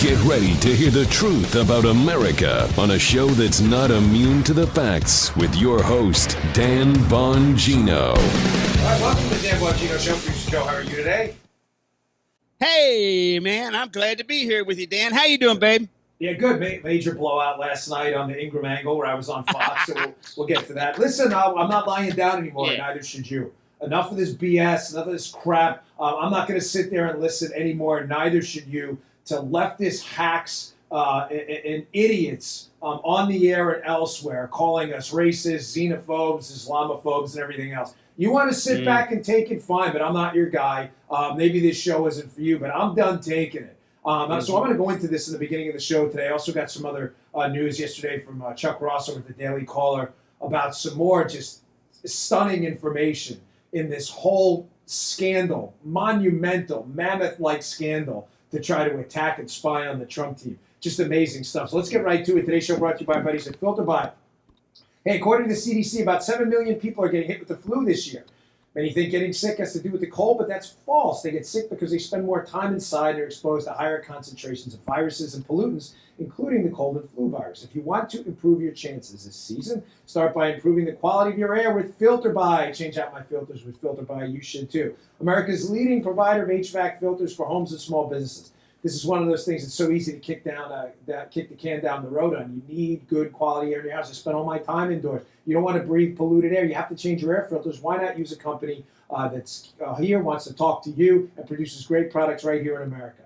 Get ready to hear the truth about America on a show that's not immune to the facts with your host, Dan Bongino. All right, welcome to the Dan Bongino Show. Producer Joe, how are you today? Hey, man, I'm glad to be here with you, Dan. How you doing, babe? Yeah, good. Major blowout last night on the Ingram angle where I was on Fox, so we'll get to that. Listen, I'm not lying down anymore, and neither should you. Enough of this BS, enough of this crap. I'm not going to sit there and listen anymore, and neither should you, to leftist hacks and idiots on the air and elsewhere calling us racist, xenophobes, Islamophobes, and everything else. You want to sit back and take it, fine, but I'm not your guy. Maybe this show isn't for you, but I'm done taking it. So I'm going to go into this in the beginning of the show today. I also got some other news yesterday from Chuck Ross over at the Daily Caller about some more just stunning information in this whole scandal, monumental, mammoth-like scandal to try to attack and spy on the Trump team. Just amazing stuff. So let's get right to it. Today's show brought to you by buddies at FilterBuy. Hey, according to the CDC, about 7 million people are getting hit with the flu this year. Many think getting sick has to do with the cold, but that's false. They get sick because they spend more time inside and are exposed to higher concentrations of viruses and pollutants, including the cold and flu virus. If you want to improve your chances this season, start by improving the quality of your air with FilterBuy. Change out my filters with FilterBuy. You should too. America's leading provider of HVAC filters for homes and small businesses. This is one of those things that's so easy to kick the can down the road on. You need good quality air in your house. I spend all my time indoors. You don't want to breathe polluted air. You have to change your air filters. Why not use a company that's here, wants to talk to you, and produces great products right here in America?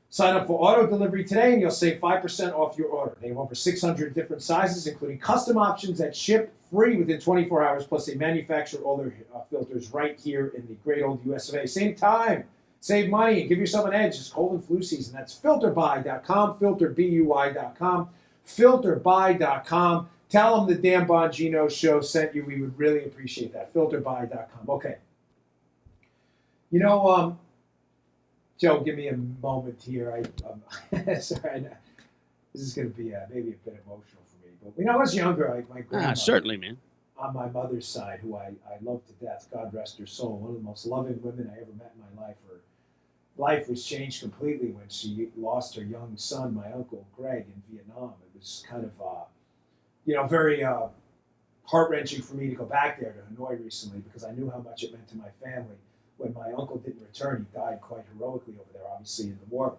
Sign up for auto delivery today, and you'll save 5% off your order. They have over 600 different sizes, including custom options that ship free within 24 hours, plus they manufacture all their filters right here in the great old US of A. Same time. Save money and give yourself an edge. It's cold and flu season. That's filterbuy.com, filterbuy.com, filterbuy.com. Tell them the Dan Bongino Show sent you. We would really appreciate that. Filterbuy.com. Okay. You know, Joe, give me a moment here. Sorry, this is going to be maybe a bit emotional for me. But when I was younger, my grandmother, certainly, man. On my mother's side, who I love to death, God rest her soul, one of the most loving women I ever met in my life. Her life was changed completely when she lost her young son, my Uncle Greg, in Vietnam. It was kind of, very heart-wrenching for me to go back there to Hanoi recently because I knew how much it meant to my family. When my uncle didn't return, he died quite heroically over there, obviously, in the war.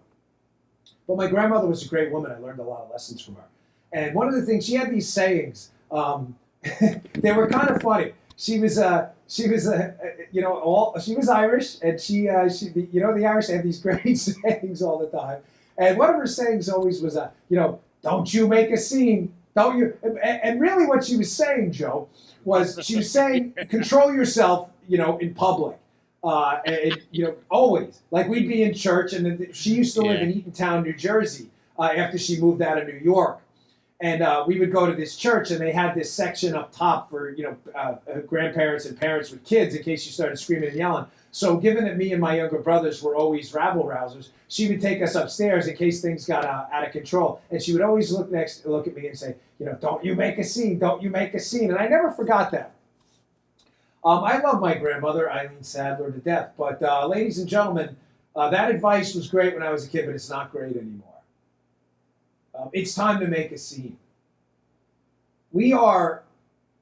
But my grandmother was a great woman. I learned a lot of lessons from her. And one of the things, she had these sayings, they were kind of funny. She was Irish, and the Irish have these great sayings all the time. And one of her sayings always was, don't you make a scene, don't you? And really, what she was saying, Joe, was she was saying, control yourself, in public, always. Like we'd be in church, and she used to live in Eatontown, New Jersey, after she moved out of New York. And we would go to this church, and they had this section up top for, grandparents and parents with kids in case you started screaming and yelling. So given that me and my younger brothers were always rabble-rousers, she would take us upstairs in case things got out of control. And she would always look at me and say, don't you make a scene, don't you make a scene. And I never forgot that. I love my grandmother, Eileen Sadler, to death. But ladies and gentlemen, that advice was great when I was a kid, but it's not great anymore. It's time to make a scene. We are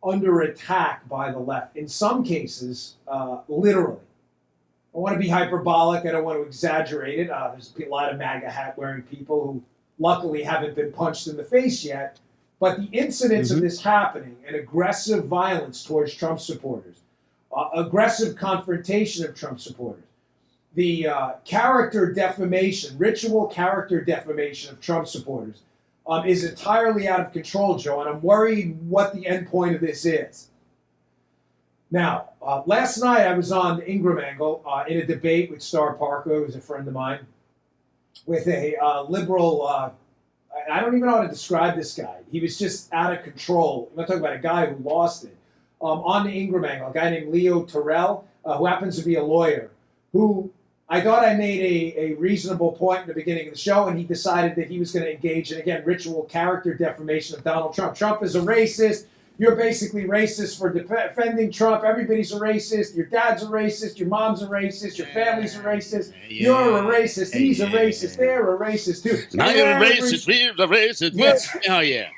under attack by the left. In some cases, literally. I want to be hyperbolic. I don't want to exaggerate it. There's a lot of MAGA hat-wearing people who luckily haven't been punched in the face yet. But the incidents of this happening and aggressive violence towards Trump supporters, aggressive confrontation of Trump supporters, the character defamation, ritual character defamation of Trump supporters is entirely out of control, Joe, and I'm worried what the end point of this is. Now, last night I was on the Ingram angle in a debate with Star Parker, who's a friend of mine, with a liberal, I don't even know how to describe this guy. He was just out of control. I'm not talking about a guy who lost it. On the Ingram angle, a guy named Leo Terrell, who happens to be a lawyer, who I thought I made a reasonable point in the beginning of the show, and he decided that he was going to engage in, again, ritual character defamation of Donald Trump. Trump is a racist. you're basically racist for defending Trump. Everybody's a racist. Your dad's a racist. Your mom's a racist. Your family's a racist. You're a racist. He's a racist. They're a racist too. Now you're a racist. We're a racist. Yes. Oh yeah.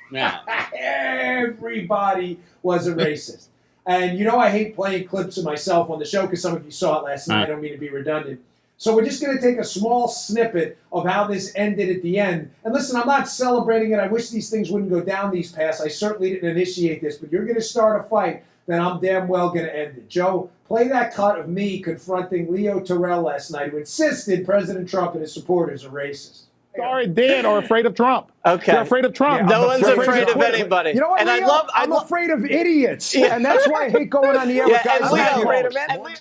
Everybody was a racist. And I hate playing clips of myself on the show because some of you saw it last night. I don't mean to be redundant. So we're just going to take a small snippet of how this ended at the end. And listen, I'm not celebrating it. I wish these things wouldn't go down these paths. I certainly didn't initiate this, but you're going to start a fight, then I'm damn well going to end it. Joe, play that cut of me confronting Leo Terrell last night, who insisted President Trump and his supporters are racist. Sorry, dead or afraid of Trump. Okay. You're afraid of Trump. Yeah, no one's afraid of anybody. You know what, and Leo? I'm afraid of idiots. And that's why I hate going on the air with guys and like Leo, you.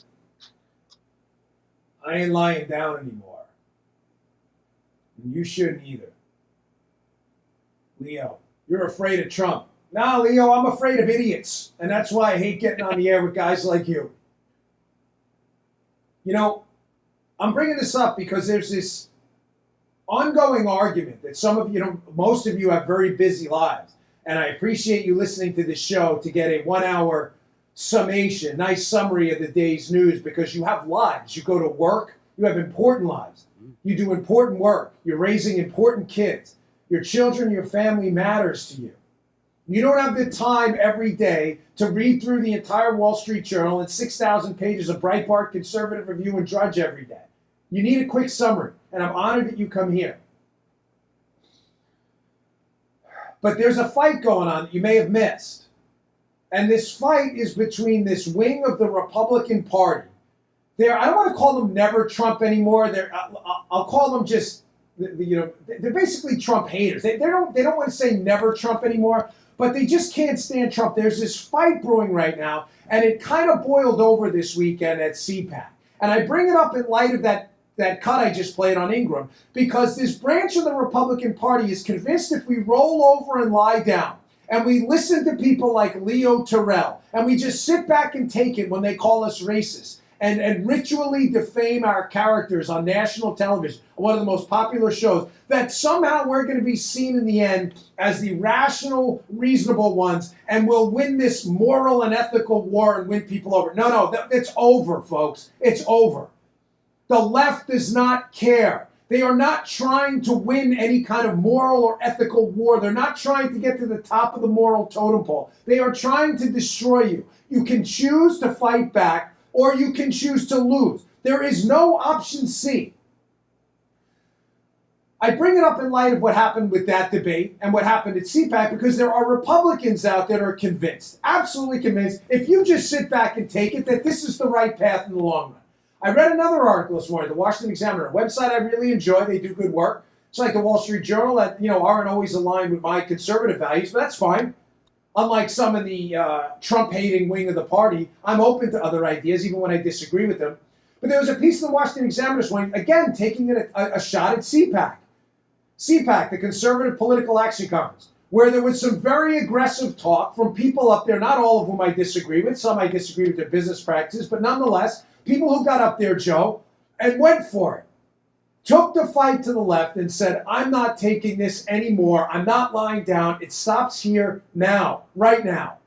I ain't lying down anymore. And you shouldn't either. Leo, you're afraid of Trump. Nah, Leo, I'm afraid of idiots. And that's why I hate getting on the air with guys like you. I'm bringing this up because there's this ongoing argument that most of you have very busy lives. And I appreciate you listening to this show to get a 1 hour summation, nice summary of the day's news, because you have lives. You go to work. You have important lives. You do important work. You're raising important kids. Your children, your family matters to you. You don't have the time every day to read through the entire Wall Street Journal and 6,000 pages of Breitbart, Conservative Review, and Drudge every day. You need a quick summary, and I'm honored that you come here. But there's a fight going on that you may have missed. And this fight is between this wing of the Republican Party. I don't want to call them never Trump anymore. I'll call them just, they're basically Trump haters. They don't want to say never Trump anymore, but they just can't stand Trump. There's this fight brewing right now, and it kind of boiled over this weekend at CPAC. And I bring it up in light of that cut I just played on Ingram, because this branch of the Republican Party is convinced if we roll over and lie down, and we listen to people like Leo Terrell, and we just sit back and take it when they call us racist, and ritually defame our characters on national television, one of the most popular shows, that somehow we're going to be seen in the end as the rational, reasonable ones, and we'll win this moral and ethical war and win people over. No, it's over, folks. It's over. The left does not care. They are not trying to win any kind of moral or ethical war. They're not trying to get to the top of the moral totem pole. They are trying to destroy you. You can choose to fight back, or you can choose to lose. There is no option C. I bring it up in light of what happened with that debate and what happened at CPAC, because there are Republicans out there that are convinced, absolutely convinced, if you just sit back and take it, that this is the right path in the long run. I read another article this morning, the Washington Examiner, a website I really enjoy. They do good work. It's like the Wall Street Journal that, aren't always aligned with my conservative values, but that's fine. Unlike some of the Trump-hating wing of the party, I'm open to other ideas, even when I disagree with them. But there was a piece in the Washington Examiner this morning, again, taking a shot at CPAC. CPAC, the Conservative Political Action Conference, where there was some very aggressive talk from people up there, not all of whom I disagree with. Some I disagree with their business practices, but nonetheless, people who got up there, Joe, and went for it, took the fight to the left and said, I'm not taking this anymore. I'm not lying down. It stops here now, right now.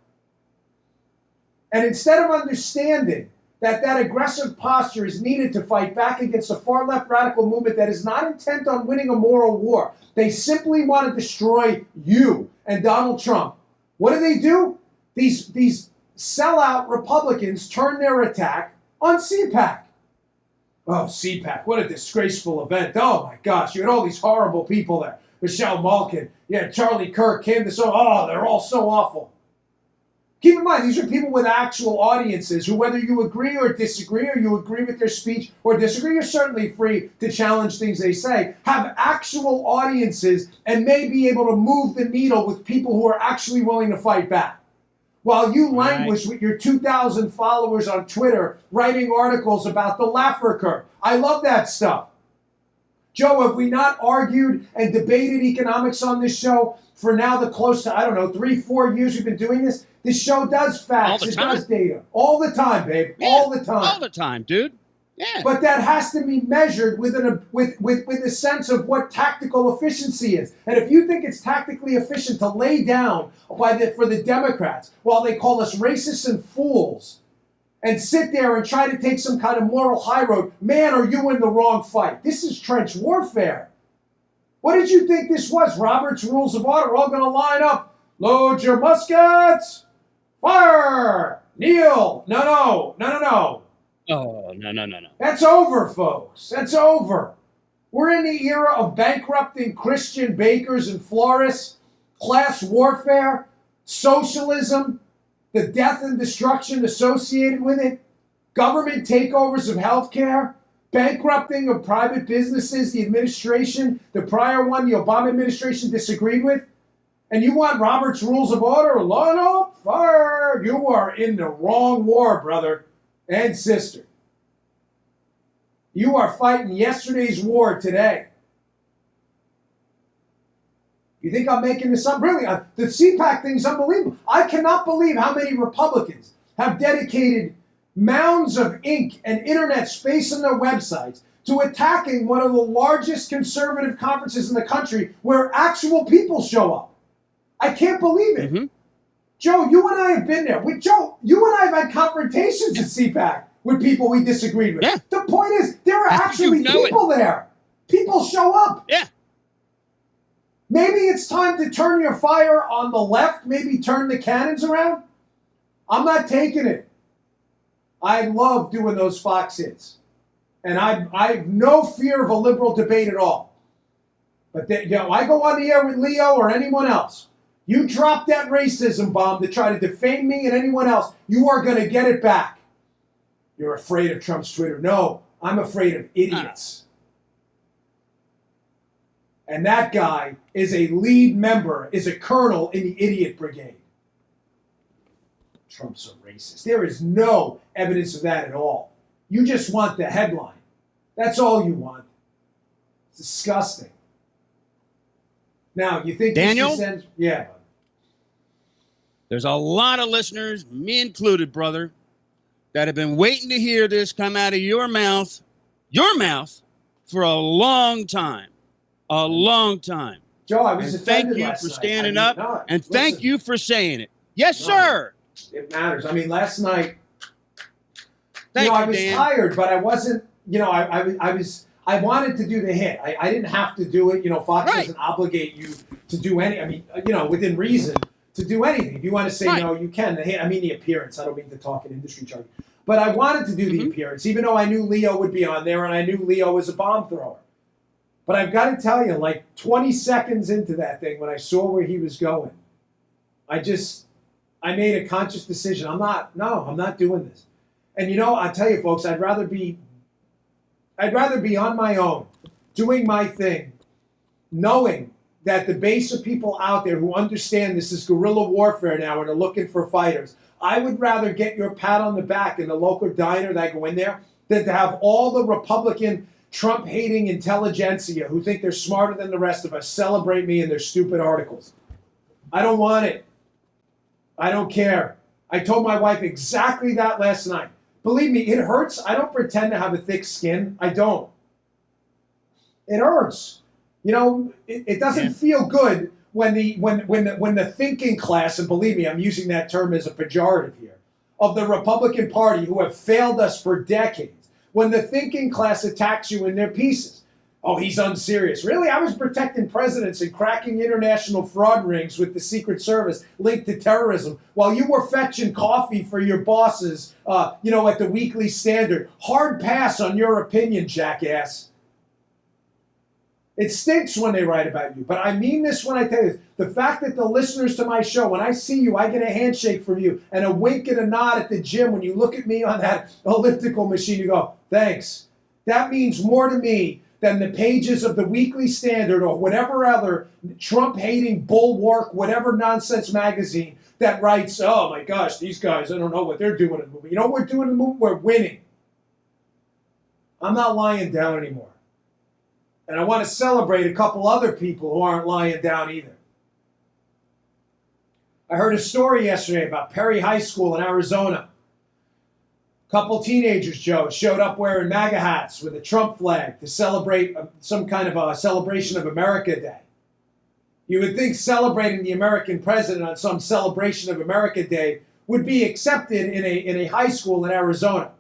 And instead of understanding that aggressive posture is needed to fight back against a far-left radical movement that is not intent on winning a moral war, they simply want to destroy you and Donald Trump. What do? These sellout Republicans turn their attack on CPAC. Oh, CPAC, what a disgraceful event. Oh, my gosh, you had all these horrible people there. Michelle Malkin, Charlie Kirk, Candace, they're all so awful. Keep in mind, these are people with actual audiences who, whether you agree or disagree, or you agree with their speech or disagree, you're certainly free to challenge things they say, have actual audiences and may be able to move the needle with people who are actually willing to fight back. While you languish with your 2,000 followers on Twitter writing articles about the Laffer curve. I love that stuff. Joe, have we not argued and debated economics on this show for now the close to, 3-4 years we've been doing this? This show does facts. It does data. All the time, babe. Yeah, all the time. All the time, dude. Yeah. But that has to be measured with a sense of what tactical efficiency is. And if you think it's tactically efficient to lay down for the Democrats while they call us racists and fools and sit there and try to take some kind of moral high road, man, are you in the wrong fight? This is trench warfare. What did you think this was? Robert's Rules of Order. We're all going to line up. Load your muskets. Fire. Kneel. No. Oh, no. That's over, folks. That's over. We're in the era of bankrupting Christian bakers and florists, class warfare, socialism, the death and destruction associated with it, government takeovers of healthcare, bankrupting of private businesses, the administration, the prior one, the Obama administration disagreed with. And you want Robert's Rules of Order? Line up, fire. You are in the wrong war, brother and sister. You are fighting yesterday's war today. You think I'm making this up? Really, the CPAC thing is unbelievable. I cannot believe how many Republicans have dedicated mounds of ink and internet space on their websites to attacking one of the largest conservative conferences in the country where actual people show up. I can't believe it. Mm-hmm. Joe, you and I have been there. Joe, you and I have had confrontations at CPAC with people we disagreed with. Yeah. The point is, there are actually people there. People show up. Yeah. Maybe it's time to turn your fire on the left. Maybe turn the cannons around. I'm not taking it. I love doing those Fox hits. And I have no fear of a liberal debate at all. But I go on the air with Leo or anyone else. You drop that racism bomb to try to defame me and anyone else, you are going to get it back. You're afraid of Trump's Twitter. No, I'm afraid of idiots. And that guy is a lead member, is a colonel in the idiot brigade. Trump's a racist. There is no evidence of that at all. You just want the headline. That's all you want. It's disgusting. Now, you think Daniel? Yeah. There's a lot of listeners, me included, brother, that have been waiting to hear this come out of your mouth, for a long time. A long time. Joe, I was and thank you for standing up, and thank you for saying it. Yes, sir. It matters. I mean, last night, I was tired, but I wasn't, I wanted to do the hit. I didn't have to do it. Fox doesn't obligate you to do any, within reason, to do anything. If you want to say no, you can. The hit, the appearance. I don't mean to talk in industry jargon. But I wanted to do the appearance, even though I knew Leo would be on there and I knew Leo was a bomb thrower. But I've got to tell you, like 20 seconds into that thing, when I saw where he was going, I made a conscious decision. I'm not doing this. And I'll tell you folks, I'd rather be on my own, doing my thing, knowing that the base of people out there who understand this is guerrilla warfare now and are looking for fighters. I would rather get your pat on the back in the local diner that I go in there than to have all the Republican Trump-hating intelligentsia who think they're smarter than the rest of us celebrate me in their stupid articles. I don't want it. I don't care. I told my wife exactly that last night. Believe me, it hurts. I don't pretend to have a thick skin. I don't. It hurts. It doesn't feel good when the thinking class, and believe me, I'm using that term as a pejorative here, of the Republican Party who have failed us for decades, when the thinking class attacks you in their pieces. Oh, he's unserious. Really? I was protecting presidents and cracking international fraud rings with the Secret Service linked to terrorism while you were fetching coffee for your bosses, at the Weekly Standard. Hard pass on your opinion, jackass. It stinks when they write about you, but I mean this when I tell you this. The fact that the listeners to my show, when I see you, I get a handshake from you and a wink and a nod at the gym. When you look at me on that elliptical machine, you go, thanks. That means more to me than the pages of the Weekly Standard or whatever other Trump-hating bulwark, whatever nonsense magazine that writes, oh my gosh, these guys, I don't know what they're doing in the movie. You know what we're doing in the movie? We're winning. I'm not lying down anymore. And I want to celebrate a couple other people who aren't lying down either. I heard a story yesterday about Perry High School in Arizona. Couple teenagers, Joe, showed up wearing MAGA hats with a Trump flag to celebrate some kind of a celebration of America Day. You would think celebrating the American president on some celebration of America Day would be accepted in a high school in Arizona.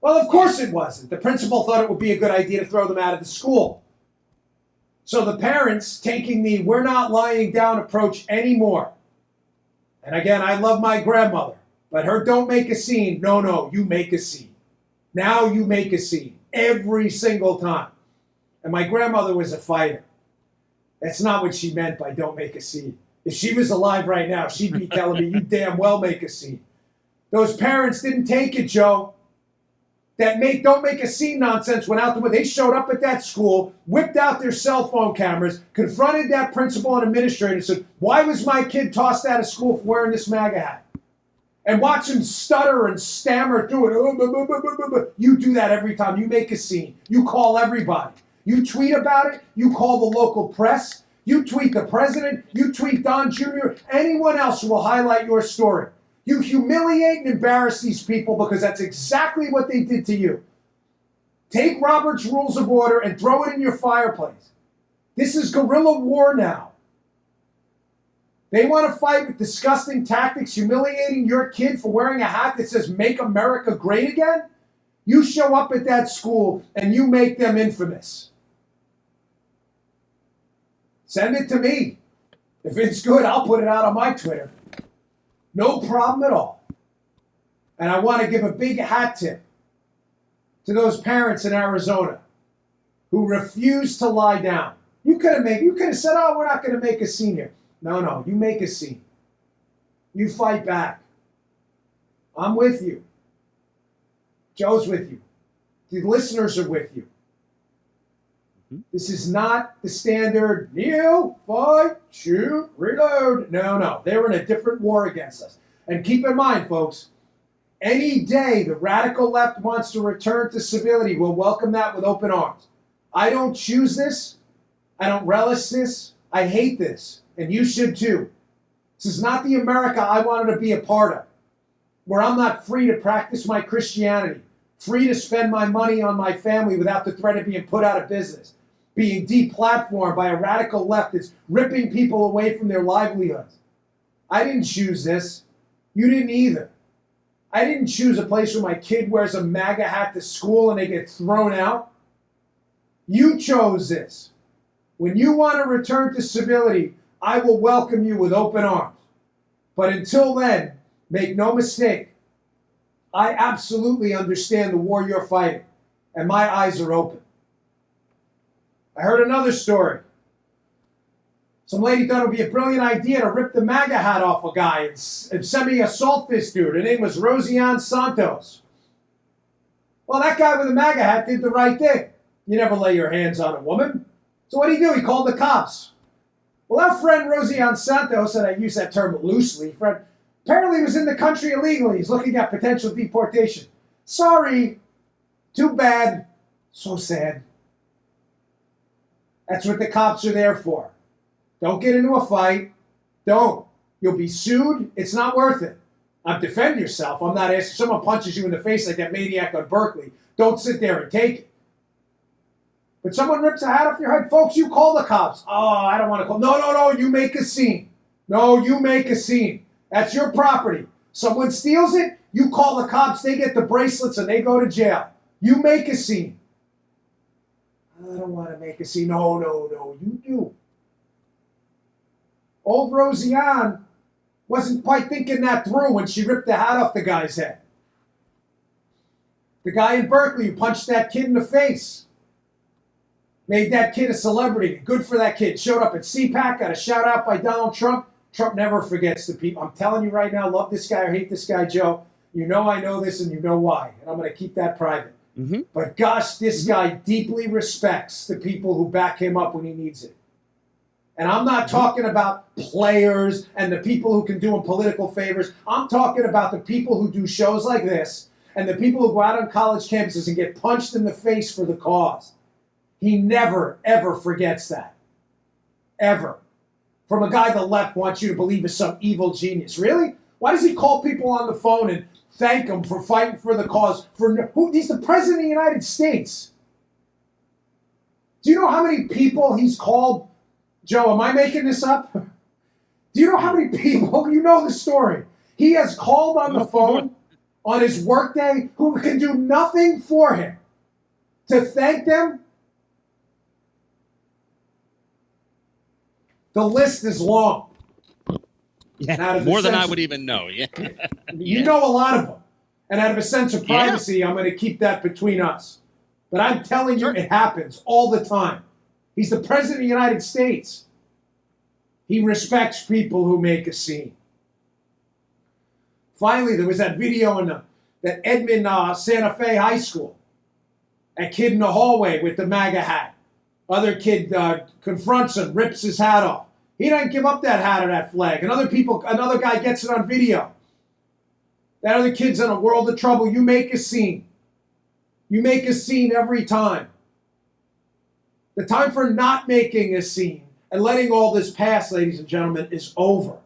Well, of course it wasn't. The principal thought it would be a good idea to throw them out of the school. So the parents, taking the "we're not lying down" approach anymore. And again, I love my grandmother, but her "don't make a scene." No, you make a scene. Now you make a scene every single time. And my grandmother was a fighter. That's not what she meant by "don't make a scene." If she was alive right now, she'd be telling me, "You damn well make a scene." Those parents didn't take it, Joe. That "don't make a scene" nonsense went out the window. They showed up at that school, whipped out their cell phone cameras, confronted that principal and administrator, and said, "Why was my kid tossed out of school for wearing this MAGA hat?" And watch him stutter and stammer through it. You do that every time. You make a scene. You call everybody. You tweet about it. You call the local press. You tweet the president. You tweet Don Jr. Anyone else who will highlight your story. You humiliate and embarrass these people because that's exactly what they did to you. Take Robert's Rules of Order and throw it in your fireplace. This is guerrilla war now. They want to fight with disgusting tactics, humiliating your kid for wearing a hat that says "Make America Great Again." You show up at that school and you make them infamous. Send it to me. If it's good, I'll put it out on my Twitter. No problem at all. And I want to give a big hat tip to those parents in Arizona who refused to lie down. You could have said, "Oh, we're not going to make a scene here." No, you make a scene. You fight back. I'm with you. Joe's with you. The listeners are with you. This is not the standard kneel, fight, shoot, reload. No. They're in a different war against us. And keep in mind, folks, any day the radical left wants to return to civility, we'll welcome that with open arms. I don't choose this. I don't relish this. I hate this. And you should too. This is not the America I wanted to be a part of, where I'm not free to practice my Christianity, free to spend my money on my family without the threat of being put out of business, being deplatformed by a radical left that's ripping people away from their livelihoods. I didn't choose this. You didn't either. I didn't choose a place where my kid wears a MAGA hat to school and they get thrown out. You chose this. When you want to return to civility, I will welcome you with open arms. But until then, make no mistake, I absolutely understand the war you're fighting, and my eyes are open. I heard another story. Some lady thought it would be a brilliant idea to rip the MAGA hat off a guy and semi-assault this dude. Her name was Rosianne Santos. Well, that guy with the MAGA hat did the right thing. You never lay your hands on a woman. So what did he do? He called the cops. Well, our friend Rosianne Santos, and I use that term loosely, apparently was in the country illegally. He's looking at potential deportation. Sorry. Too bad. So sad. That's what the cops are there for. Don't get into a fight. Don't. You'll be sued. It's not worth it. Defend yourself. I'm not asking. Someone punches you in the face like that maniac on Berkeley. Don't sit there and take it. But someone rips a hat off your head, folks, you call the cops. Oh, I don't want to call. No, you make a scene. No, you make a scene. That's your property. Someone steals it, you call the cops, they get the bracelets and they go to jail. You make a scene. I don't want to make a scene. No, you do. Old Rosianne wasn't quite thinking that through when she ripped the hat off the guy's head. The guy in Berkeley who punched that kid in the face. Made that kid a celebrity. Good for that kid. Showed up at CPAC, got a shout out by Donald Trump. Trump never forgets the people. I'm telling you right now, love this guy or hate this guy, Joe. You know I know this and you know why. And I'm going to keep that private. Mm-hmm. But gosh, this guy deeply respects the people who back him up when he needs it. And I'm not talking about players and the people who can do him political favors. I'm talking about the people who do shows like this and the people who go out on college campuses and get punched in the face for the cause. He never, ever forgets that. Ever. From a guy the left wants you to believe is some evil genius. Really? Why does he call people on the phone and thank him for fighting for the cause. He's the president of the United States. Do you know how many people he's called? Joe, am I making this up? Do you know how many people, you know the story, he has called on the phone on his workday who can do nothing for him to thank them? The list is long. Yeah, more than I would even know. Yeah. You know a lot of them. And out of a sense of privacy, I'm going to keep that between us. But I'm telling you, it happens all the time. He's the president of the United States. He respects people who make a scene. Finally, there was that video in that Edmond Santa Fe High School. That kid in the hallway with the MAGA hat. Other kid confronts him, rips his hat off. He doesn't give up that hat or that flag. Another guy gets it on video. That other kid's in a world of trouble. You make a scene. You make a scene every time. The time for not making a scene and letting all this pass, ladies and gentlemen, is over.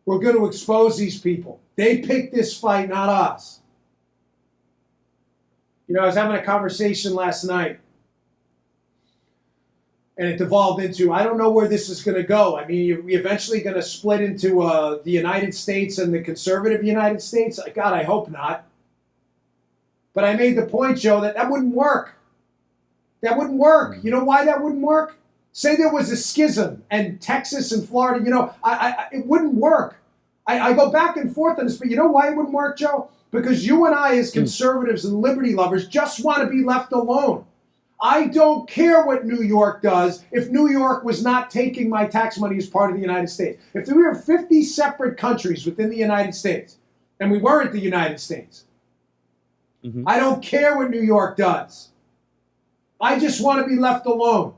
We're going to expose these people. They picked this fight, not us. You know, I was having a conversation last night, and it devolved into, I don't know where this is going to go. I mean, are we eventually going to split into the United States and the conservative United States? God, I hope not. But I made the point, Joe, that wouldn't work. That wouldn't work. You know why that wouldn't work? Say there was a schism and Texas and Florida, you know, it wouldn't work. I go back and forth on this, but you know why it wouldn't work, Joe? Because you and I as conservatives and liberty lovers just want to be left alone. I don't care what New York does if New York was not taking my tax money as part of the United States. If there were 50 separate countries within the United States, and we weren't the United States, I don't care what New York does. I just want to be left alone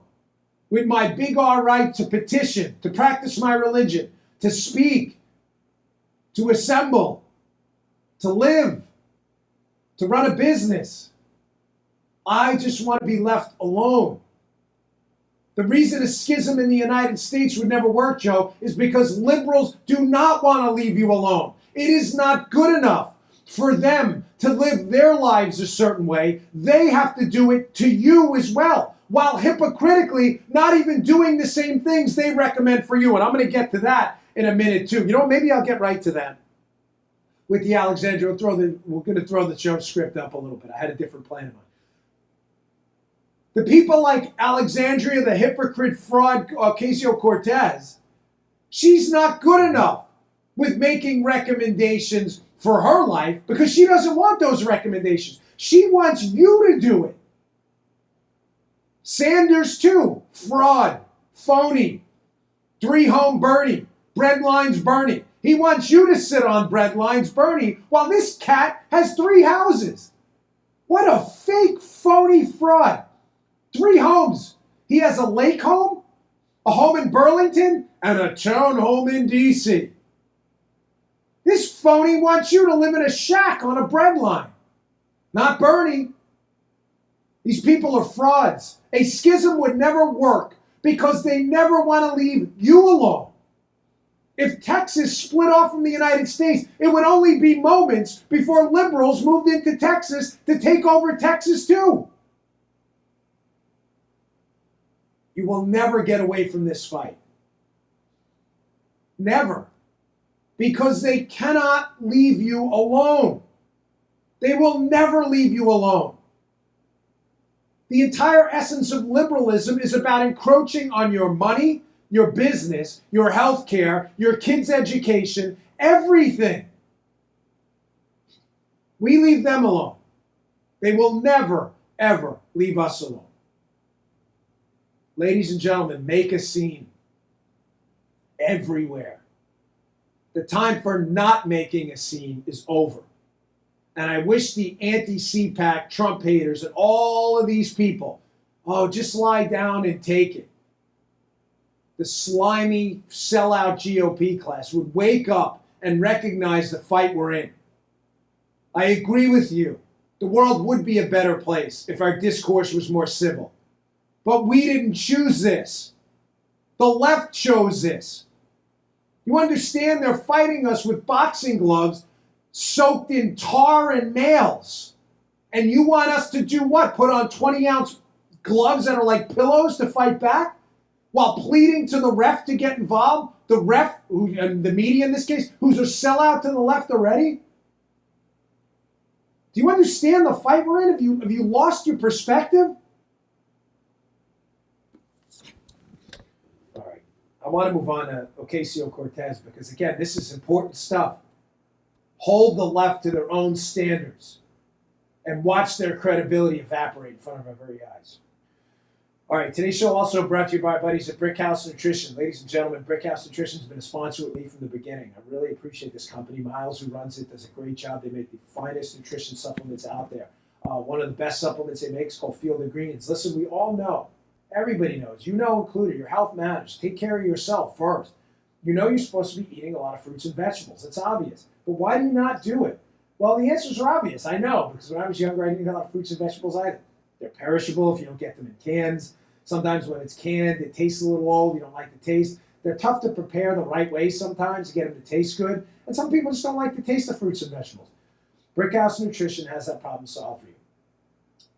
with my big R right to petition, to practice my religion, to speak, to assemble, to live, to run a business. I just want to be left alone. The reason a schism in the United States would never work, Joe, is because liberals do not want to leave you alone. It is not good enough for them to live their lives a certain way. They have to do it to you as well, while hypocritically not even doing the same things they recommend for you. And I'm going to get to that in a minute, too. You know, maybe I'll get right to that with the Alexandria. We're going to throw the show script up a little bit. I had a different plan in mind. The people like Alexandria, the hypocrite fraud, Ocasio-Cortez, she's not good enough with making recommendations for her life because she doesn't want those recommendations. She wants you to do it. Sanders, too. Fraud. Phony. 3-home Bernie. Breadlines Bernie. He wants you to sit on breadlines Bernie while this cat has 3 houses. What a fake, phony fraud. 3 homes. He has a lake home, a home in Burlington, and a town home in D.C. This phony wants you to live in a shack on a breadline. Not Bernie. These people are frauds. A schism would never work because they never want to leave you alone. If Texas split off from the United States, it would only be moments before liberals moved into Texas to take over Texas too. You will never get away from this fight. Never. Because they cannot leave you alone. They will never leave you alone. The entire essence of liberalism is about encroaching on your money, your business, your health care, your kids' education, everything. We leave them alone. They will never, ever leave us alone. Ladies and gentlemen, make a scene everywhere. The time for not making a scene is over. And I wish the anti-CPAC, Trump haters, and all of these people, just lie down and take it. The slimy, sellout GOP class would wake up and recognize the fight we're in. I agree with you. The world would be a better place if our discourse was more civil. But we didn't choose this. The left chose this. You understand they're fighting us with boxing gloves soaked in tar and nails. And you want us to do what? Put on 20-ounce gloves that are like pillows to fight back? While pleading to the ref to get involved? The ref, and the media in this case, who's a sellout to the left already? Do you understand the fight we're in? Have you lost your perspective? All right. I want to move on to Ocasio-Cortez because, again, this is important stuff. Hold the left to their own standards and watch their credibility evaporate in front of our very eyes. All right, today's show also brought to you by our buddies at Brickhouse Nutrition. Ladies and gentlemen, Brickhouse Nutrition has been a sponsor with me from the beginning. I really appreciate this company. Miles, who runs it, does a great job. They make the finest nutrition supplements out there. One of the best supplements they make is called Field of Greens. Listen, we all know, everybody knows, you know included, your health matters. Take care of yourself first. You know you're supposed to be eating a lot of fruits and vegetables. It's obvious. But why do you not do it? Well, the answers are obvious. I know, because when I was younger, I didn't eat a lot of fruits and vegetables either. They're perishable if you don't get them in cans. Sometimes when it's canned, it tastes a little old. You don't like the taste. They're tough to prepare the right way sometimes to get them to taste good. And some people just don't like the taste of fruits and vegetables. Brickhouse Nutrition has that problem solved for you.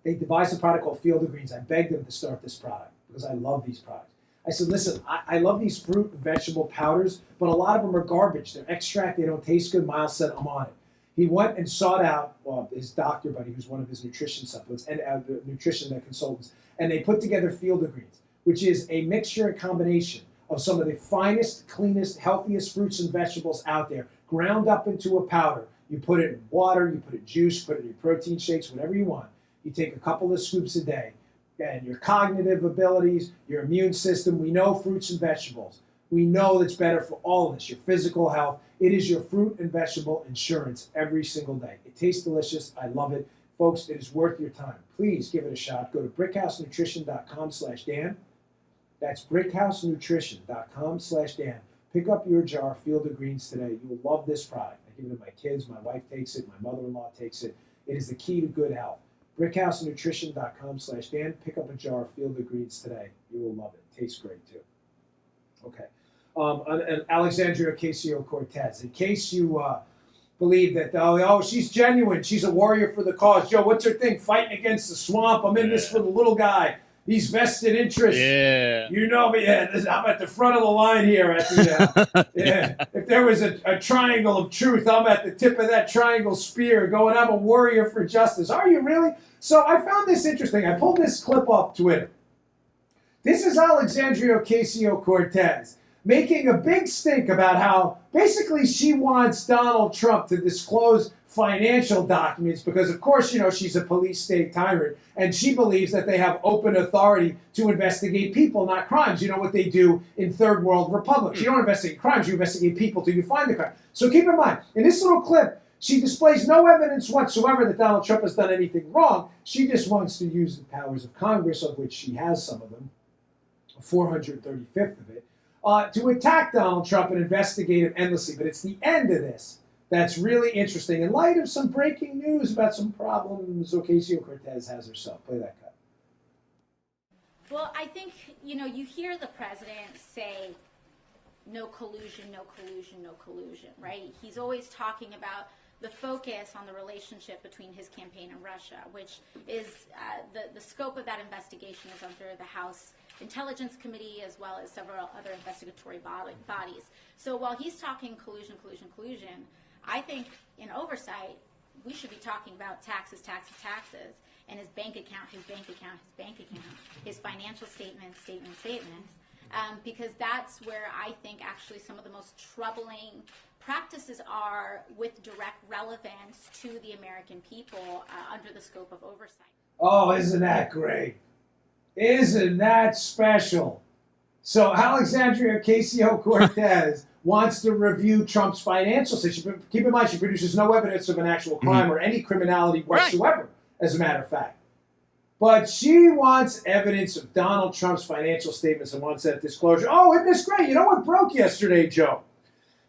They devised a product called Field of Greens. I begged them to start this product because I love these products. I said, listen, I love these fruit and vegetable powders, but a lot of them are garbage. They're extract. They don't taste good. Miles said, I'm on it. He went and sought out his doctor buddy, who's one of his nutrition supplements and nutrition consultants, and they put together Field of Greens, which is a mixture and combination of some of the finest, cleanest, healthiest fruits and vegetables out there, ground up into a powder. You put it in water, you put it in juice, put it in your protein shakes, whatever you want. You take a couple of scoops a day, and your cognitive abilities, your immune system, we know fruits and vegetables. We know that's better for all of us, your physical health. It is your fruit and vegetable insurance every single day. It tastes delicious. I love it. Folks, it is worth your time. Please give it a shot. Go to brickhousenutrition.com/Dan. That's brickhousenutrition.com/Dan. Pick up your jar of Field of Greens today. You will love this product. I give it to my kids. My wife takes it. My mother-in-law takes it. It is the key to good health. brickhousenutrition.com/Dan. Pick up a jar of Field of Greens today. You will love it. Tastes great, too. Okay. And Alexandria Ocasio-Cortez. In case you believe that, she's genuine. She's a warrior for the cause. Joe, what's her thing? Fighting against the swamp. I'm in this for the little guy. He's vested interest. Yeah. You know me. Yeah, I'm at the front of the line here. At the, yeah. If there was a triangle of truth, I'm at the tip of that triangle spear going, I'm a warrior for justice. Are you really? So I found this interesting. I pulled this clip off Twitter. This is Alexandria Ocasio-Cortez making a big stink about how basically she wants Donald Trump to disclose financial documents because, of course, she's a police state tyrant and she believes that they have open authority to investigate people, not crimes. You know what they do in third world republics. You don't investigate crimes, you investigate people till you find the crime. So keep in mind, in this little clip, she displays no evidence whatsoever that Donald Trump has done anything wrong. She just wants to use the powers of Congress, of which she has some of them, 435th of it, to attack Donald Trump and investigate him endlessly. But it's the end of this that's really interesting in light of some breaking news about some problems Ocasio-Cortez has herself. Play that cut. Well, I think, you hear the president say, no collusion, no collusion, no collusion, right? He's always talking about the focus on the relationship between his campaign and Russia, which is the scope of that investigation is under the House Intelligence Committee as well as several other investigatory bodies. So while he's talking collusion, collusion, collusion, I think in oversight, we should be talking about taxes, taxes, taxes, and his bank account, his bank account, his bank account, his financial statements, because that's where I think actually some of the most troubling practices are with direct relevance to the American people under the scope of oversight. Oh, isn't that great? Isn't that special? So Alexandria Ocasio-Cortez wants to review Trump's financial situation. Keep in mind, she produces no evidence of an actual crime or any criminality whatsoever, as a matter of fact. But she wants evidence of Donald Trump's financial statements and wants that disclosure. Oh, isn't this great? You know what broke yesterday, Joe?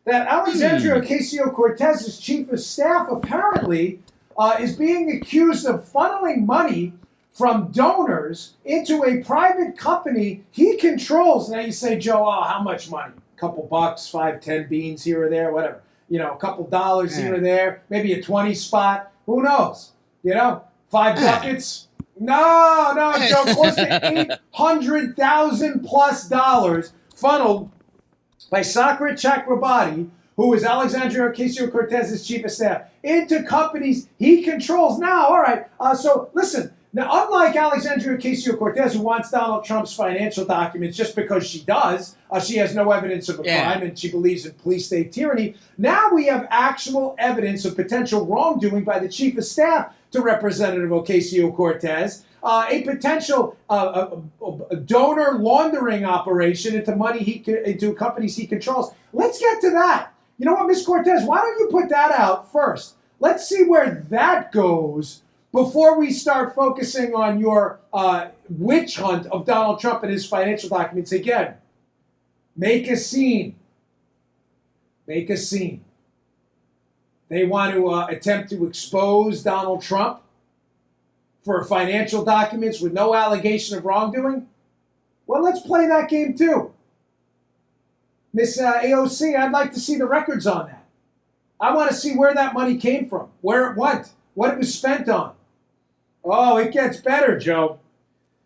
That Alexandria Ocasio-Cortez's chief of staff apparently is being accused of funneling money from donors into a private company he controls. Now you say, Joe, how much money? A couple bucks, 5, 10 beans here or there, whatever. a couple dollars here or there, maybe a 20 spot. Who knows? 5 buckets. No, Joe. Of course, the $800,000 plus funneled by Sakura Chakrabarti, who is Alexandria Ocasio-Cortez's chief of staff, into companies he controls. Now, all right. So listen. Now, unlike Alexandria Ocasio-Cortez, who wants Donald Trump's financial documents just because she does, she has no evidence of a crime and she believes in police state tyranny. Now we have actual evidence of potential wrongdoing by the chief of staff to Representative Ocasio-Cortez, a potential donor laundering operation into companies he controls. Let's get to that. You know what, Ms. Cortez? Why don't you put that out first? Let's see where that goes before we start focusing on your witch hunt of Donald Trump and his financial documents. Again, make a scene. Make a scene. They want to attempt to expose Donald Trump for financial documents with no allegation of wrongdoing. Well, let's play that game too. Miss AOC, I'd like to see the records on that. I want to see where that money came from, where it went, what it was spent on. Oh, it gets better, Joe.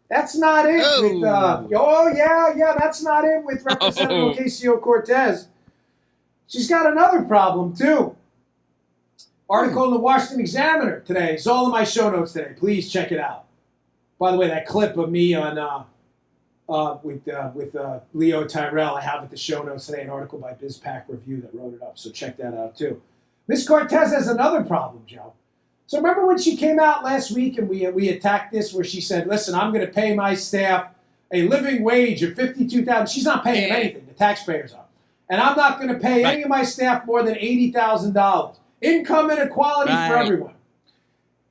That's not it with, that's not it with Representative Ocasio-Cortez. She's got another problem, too. Article in the Washington Examiner today. It's all in my show notes today. Please check it out. By the way, that clip of me on with Leo Tyrell, I have at the show notes today, an article by BizPac Review that wrote it up. So check that out, too. Miss Cortez has another problem, Joe. So remember when she came out last week and we attacked this, where she said, listen, I'm going to pay my staff a living wage of $52,000. She's not paying them anything. The taxpayers are. And I'm not going to pay any of my staff more than $80,000. Income inequality for everyone.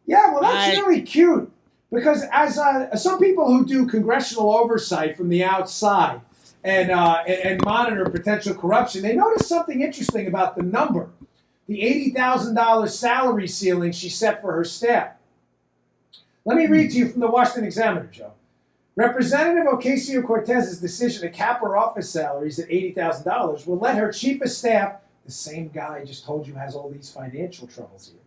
Yeah, well, that's really cute. Because as some people who do congressional oversight from the outside and monitor potential corruption, they notice something interesting about the number. The $80,000 salary ceiling she set for her staff. Let me read to you from the Washington Examiner, Joe. Representative Ocasio-Cortez's decision to cap her office salaries at $80,000 will let her chief of staff, the same guy I just told you has all these financial troubles here,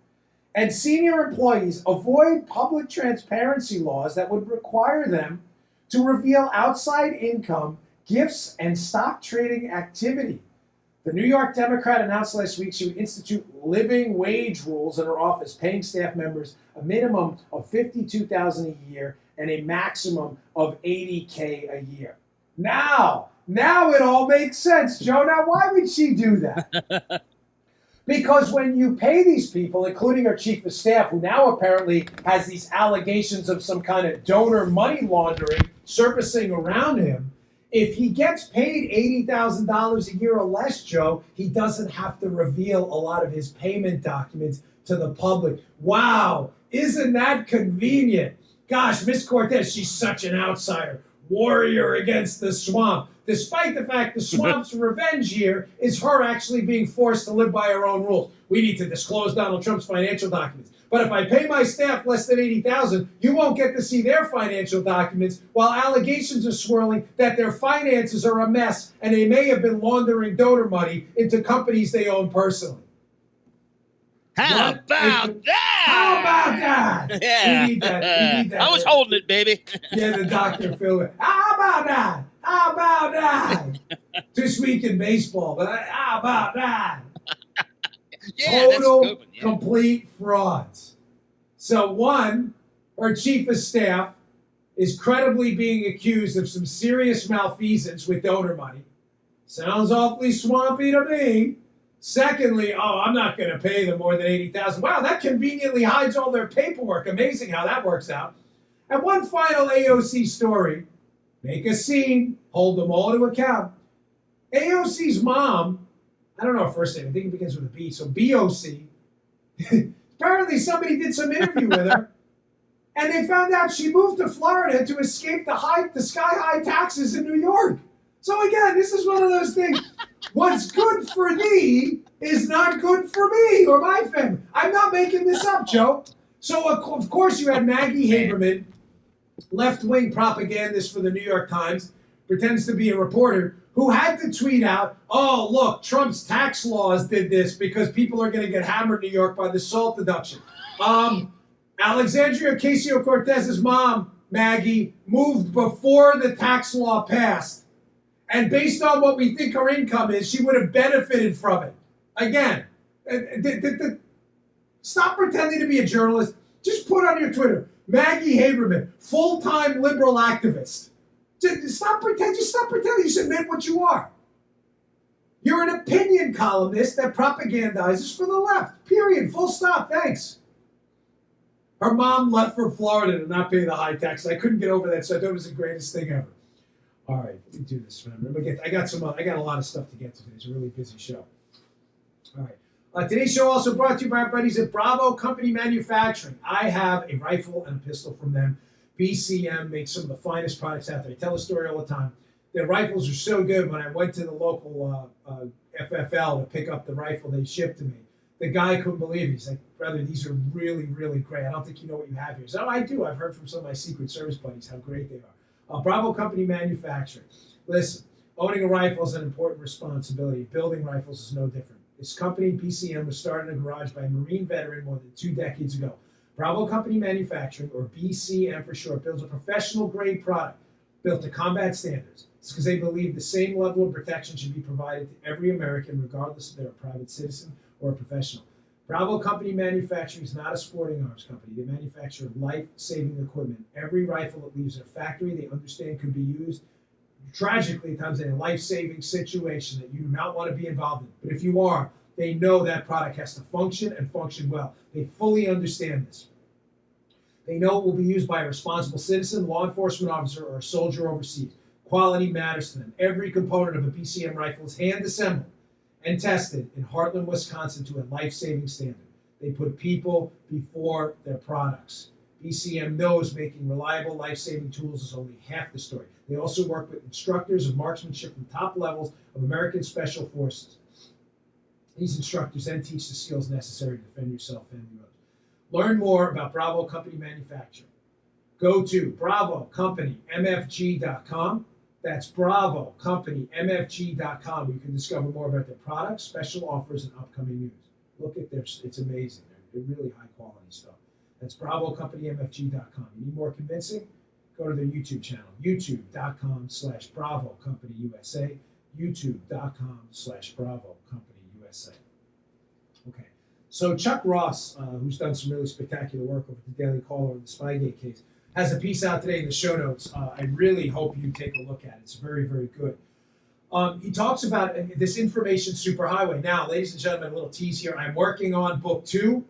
and senior employees avoid public transparency laws that would require them to reveal outside income, gifts, and stock trading activity. The New York Democrat announced last week she would institute living wage rules in her office, paying staff members a minimum of $52,000 a year and a maximum of $80K a year. Now it all makes sense, Joe. Now, why would she do that? Because when you pay these people, including her chief of staff, who now apparently has these allegations of some kind of donor money laundering surfacing around him, if he gets paid $80,000 a year or less, Joe, he doesn't have to reveal a lot of his payment documents to the public. Wow, isn't that convenient? Gosh, Miss Cortez, she's such an outsider. Warrior against the swamp. Despite the fact the swamp's revenge here is her actually being forced to live by her own rules. We need to disclose Donald Trump's financial documents. But if I pay my staff less than $80,000, you won't get to see their financial documents, while allegations are swirling that their finances are a mess and they may have been laundering donor money into companies they own personally. How about that? How about that? Yeah. We need that. I was holding it, baby. Yeah, the Dr. Phil. How about that? How about that? This week in baseball, but how about that? Yeah, Total, that's a good one, yeah. complete frauds. So one, her chief of staff is credibly being accused of some serious malfeasance with donor money. Sounds awfully swampy to me. Secondly, I'm not going to pay them more than $80,000. Wow, that conveniently hides all their paperwork. Amazing how that works out. And one final AOC story. Make a scene. Hold them all to account. AOC's mom, I don't know her first name. I think it begins with a B. So BOC. Apparently somebody did some interview with her. And they found out she moved to Florida to escape the sky-high taxes in New York. So again, this is one of those things. What's good for thee is not good for me or my family. I'm not making this up, Joe. So, of course, you had Maggie Haberman, left-wing propagandist for the New York Times, pretends to be a reporter, who had to tweet out, oh, look, Trump's tax laws did this because people are going to get hammered in New York by the SALT deduction. Alexandria Ocasio-Cortez's mom, Maggie, moved before the tax law passed. And based on what we think her income is, she would have benefited from it. Again, stop pretending to be a journalist. Just put on your Twitter, Maggie Haberman, full-time liberal activist. Stop pretending. Just stop pretending. Just admit what you are. You're an opinion columnist that propagandizes for the left. Period. Full stop. Thanks. Her mom left for Florida to not pay the high tax. I couldn't get over that, so I thought it was the greatest thing ever. All right, let me do this, man. I got a lot of stuff to get to today. It's a really busy show. All right. Today's show also brought to you by our buddies at Bravo Company Manufacturing. I have a rifle and a pistol from them. BCM makes some of the finest products out there. I tell the story all the time. Their rifles are so good. When I went to the local FFL to pick up the rifle they shipped to me, the guy couldn't believe it. He's like, brother, these are really, really great. I don't think you know what you have here. So I do. I've heard from some of my Secret Service buddies how great they are. Bravo Company Manufacturing. Listen, owning a rifle is an important responsibility. Building rifles is no different. This company, BCM, was started in a garage by a Marine veteran more than 2 decades ago. Bravo Company Manufacturing, or BCM for short, builds a professional-grade product built to combat standards. It's because they believe the same level of protection should be provided to every American, regardless if they're a private citizen or a professional. Bravo Company Manufacturing is not a sporting arms company. They manufacture life-saving equipment. Every rifle that leaves their factory, they understand could be used, tragically, at times in a life-saving situation that you do not want to be involved in. But if you are, they know that product has to function and function well. They fully understand this. They know it will be used by a responsible citizen, law enforcement officer, or a soldier overseas. Quality matters to them. Every component of a BCM rifle is hand-assembled and tested in Heartland, Wisconsin to a life-saving standard. They put people before their products. BCM knows making reliable, life-saving tools is only half the story. They also work with instructors of marksmanship from top levels of American Special Forces. These instructors then teach the skills necessary to defend yourself and the others. Learn more about Bravo Company Manufacturing. Go to BravoCompanyMFG.com. That's BravoCompanyMFG.com, where you can discover more about their products, special offers, and upcoming news. Look at this. It's amazing. They're really high-quality stuff. That's BravoCompanyMFG.com. You need more convincing? Go to their YouTube channel, youtube.com/BravoCompanyUSA, youtube.com/BravoCompanyUSA. Okay. So Chuck Ross, who's done some really spectacular work over at the Daily Caller in the Spygate case, has a piece out today in the show notes. I really hope you take a look at it. It's very, very good. He talks about this information superhighway. Now, ladies and gentlemen, a little tease here. I'm working on book 2.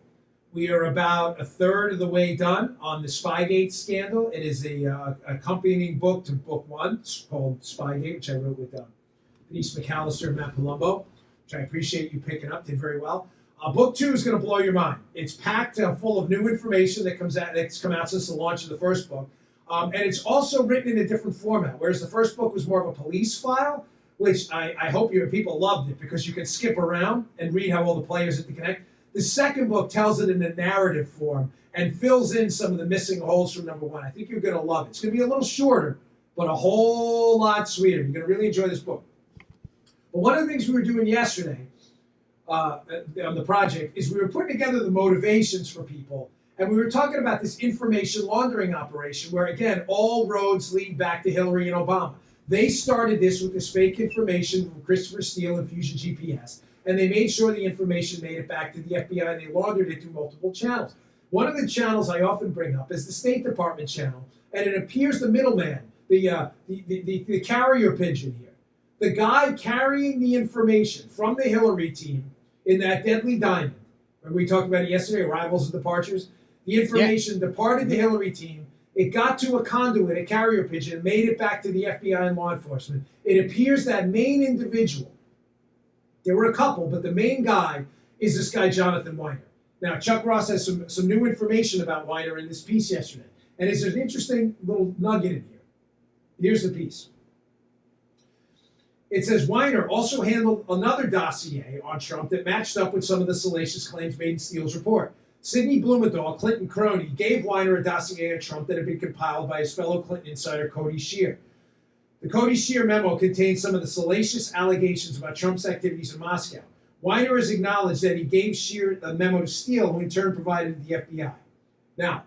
We are about a third of the way done on the Spygate scandal. It is a accompanying book to book 1. It's called Spygate, which I wrote with Denise McAllister and Matt Palumbo, which I appreciate you picking up. Did very well. Book 2 is going to blow your mind. It's packed full of new information that's come out since the launch of the first book. And it's also written in a different format, whereas the first book was more of a police file, which I hope your people loved it because you can skip around and read how all the players interconnect. The second book tells it in a narrative form and fills in some of the missing holes from number 1. I think you're going to love it. It's going to be a little shorter, but a whole lot sweeter. You're going to really enjoy this book. But one of the things we were doing yesterday on the project is we were putting together the motivations for people, and we were talking about this information laundering operation where, again, all roads lead back to Hillary and Obama. They started this with this fake information from Christopher Steele and Fusion GPS, and they made sure the information made it back to the FBI, and they laundered it through multiple channels. One of the channels I often bring up is the State Department channel, and it appears the middleman, the carrier pigeon here, the guy carrying the information from the Hillary team in that deadly diamond. Remember we talked about it yesterday, arrivals and departures? The information departed the Hillary team. It got to a conduit, a carrier pigeon, made it back to the FBI and law enforcement. It appears that main individual, there were a couple, but the main guy is this guy, Jonathan Weiner. Now, Chuck Ross has some new information about Weiner in this piece yesterday. And there's an interesting little nugget in here. Here's the piece. It says Weiner also handled another dossier on Trump that matched up with some of the salacious claims made in Steele's report. Sidney Blumenthal, Clinton crony, gave Weiner a dossier on Trump that had been compiled by his fellow Clinton insider Cody Shear. The Cody Shear memo contains some of the salacious allegations about Trump's activities in Moscow. Weiner has acknowledged that he gave Shear a memo to Steele, who in turn provided the FBI. Now,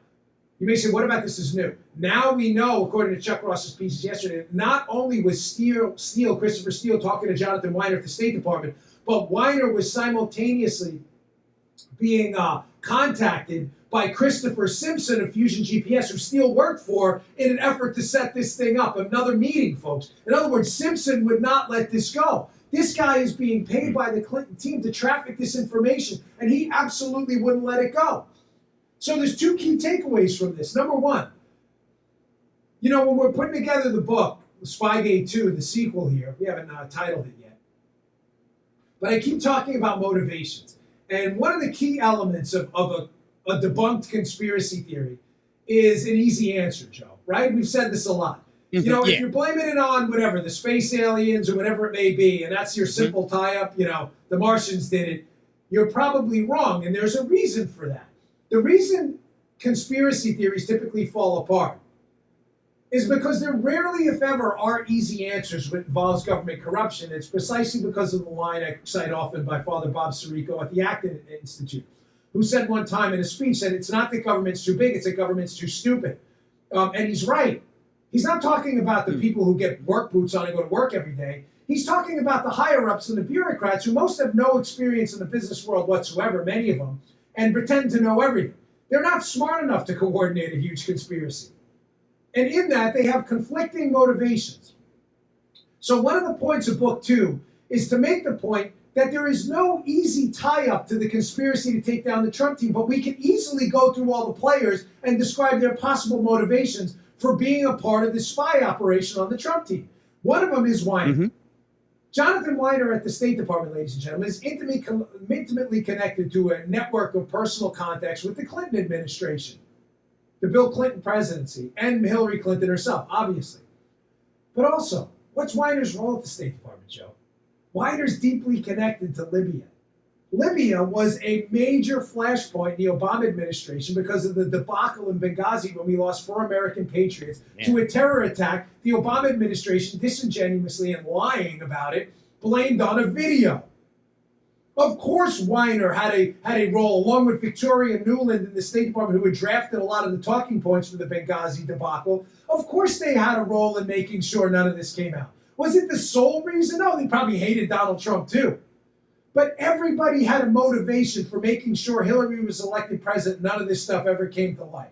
you may say, what about this is new? Now we know, according to Chuck Ross's pieces yesterday, not only was Christopher Steele, talking to Jonathan Weiner at the State Department, but Weiner was simultaneously being contacted by Christopher Simpson of Fusion GPS, who Steele worked for, in an effort to set this thing up. Another meeting, folks. In other words, Simpson would not let this go. This guy is being paid by the Clinton team to traffic this information, and he absolutely wouldn't let it go. So there's two key takeaways from this. Number one, when we're putting together the book, Spygate 2, the sequel here, we haven't titled it yet, but I keep talking about motivations. And one of the key elements of a debunked conspiracy theory is an easy answer, Joe, right? We've said this a lot. If you're blaming it on whatever, the space aliens or whatever it may be, and that's your simple tie-up, the Martians did it, you're probably wrong, and there's a reason for that. The reason conspiracy theories typically fall apart is because there rarely, if ever, are easy answers when it involves government corruption. It's precisely because of the line I cite often by Father Bob Sirico at the Acton Institute, who said one time in a speech that it's not that government's too big, it's that government's too stupid. And he's right. He's not talking about the people who get work boots on and go to work every day. He's talking about the higher-ups and the bureaucrats who most have no experience in the business world whatsoever, many of them, and pretend to know everything. They're not smart enough to coordinate a huge conspiracy. And in that, they have conflicting motivations. So one of the points of Book 2 is to make the point that there is no easy tie-up to the conspiracy to take down the Trump team, but we can easily go through all the players and describe their possible motivations for being a part of the spy operation on the Trump team. One of them is Weiner. Mm-hmm. Jonathan Weiner at the State Department, ladies and gentlemen, is intimately connected to a network of personal contacts with the Clinton administration, the Bill Clinton presidency, and Hillary Clinton herself, obviously. But also, what's Weiner's role at the State Department, Joe? Weiner's deeply connected to Libya. Libya was a major flashpoint in the Obama administration because of the debacle in Benghazi when we lost 4 American patriots to a terror attack. The Obama administration, disingenuously and lying about it, blamed on a video. Of course Weiner had a role, along with Victoria Nuland in the State Department, who had drafted a lot of the talking points for the Benghazi debacle. Of course they had a role in making sure none of this came out. Was it the sole reason? No, they probably hated Donald Trump too. But everybody had a motivation for making sure Hillary was elected president. None of this stuff ever came to light.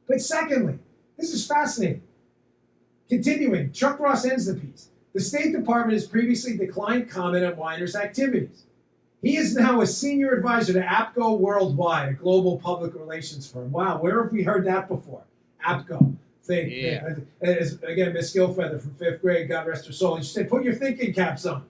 But secondly, this is fascinating. Continuing, Chuck Ross ends the piece. The State Department has previously declined comment on Weiner's activities. He is now a senior advisor to APCO Worldwide, a global public relations firm. Wow, where have we heard that before? APCO. Again, Miss Gilfeather from 5th grade, God rest her soul. She said, put your thinking caps on.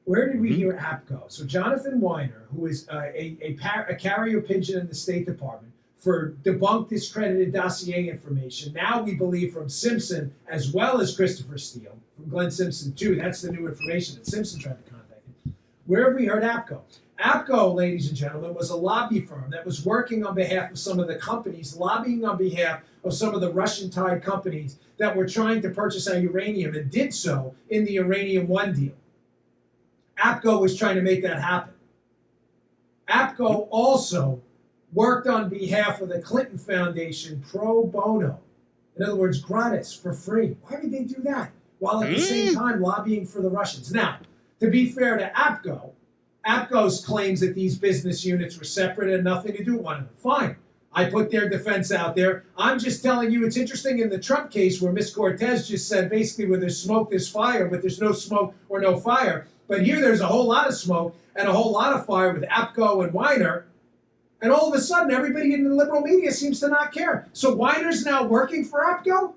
Where did we hear APCO? So Jonathan Weiner, who is a carrier pigeon in the State Department for debunked, discredited dossier information, now we believe from Simpson as well as Christopher Steele, from Glenn Simpson too. That's the new information that Simpson tried to contact him. Where have we heard APCO? APCO, ladies and gentlemen, was a lobby firm that was working on behalf of some of the companies, lobbying on behalf of some of the Russian-tied companies that were trying to purchase our uranium and did so in the Uranium One deal. APCO was trying to make that happen. APCO also worked on behalf of the Clinton Foundation pro bono. In other words, gratis, for free. Why would they do that? While at the same time lobbying for the Russians. Now, to be fair to APCO, APCO's claims that these business units were separate and nothing to do with one another. Fine. I put their defense out there. I'm just telling you, it's interesting in the Trump case where Ms. Cortez just said basically where there's smoke, there's fire, but there's no smoke or no fire. But here there's a whole lot of smoke and a whole lot of fire with APCO and Weiner. And all of a sudden, everybody in the liberal media seems to not care. So Weiner's now working for APCO,